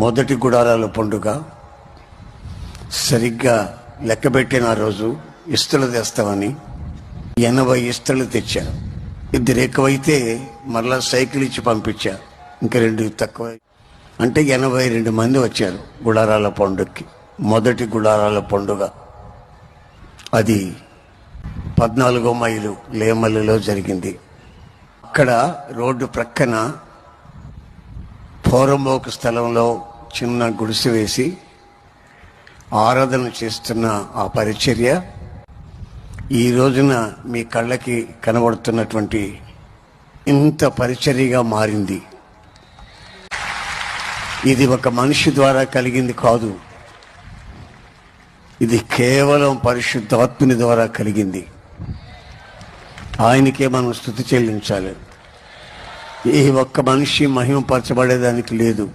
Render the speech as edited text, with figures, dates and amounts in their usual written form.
మొదటి గుడారాల పండుగ సరిగ్గా లెక్కబెట్టిన రోజు ఇస్తలు తెస్తామని 80 ఇస్తలు తెచ్చా. ఇద్దరు ఎక్కువైతే మరలా సైకిల్ ఇచ్చి పంపించా. ఇంకా 2 తక్కువ, అంటే 82 మంది వచ్చారు గుడారాల పండుగకి. మొదటి గుడారాల పండుగ అది 14వ మైలు లేమల్లిలో జరిగింది. అక్కడ రోడ్డు ప్రక్కన పోరంబోకు స్థలంలో చిన్న గుడిసె వేసి ఆరాధన చేస్తున్న ఆ పరిచర్య ఈ రోజున మీ కళ్ళకి కనబడుతున్నటువంటి ఇంత పరిచర్యగా మారింది. ఇది ఒక మనిషి ద్వారా కలిగింది కాదు, ఇది కేవలం పరిశుద్ధాత్ముని ద్వారా కలిగింది. ఆయనకే మనం స్తుతి చెల్లించాలి. ఏ ఒక్క మనిషి మహిమపరచబడేదానికి లేదు.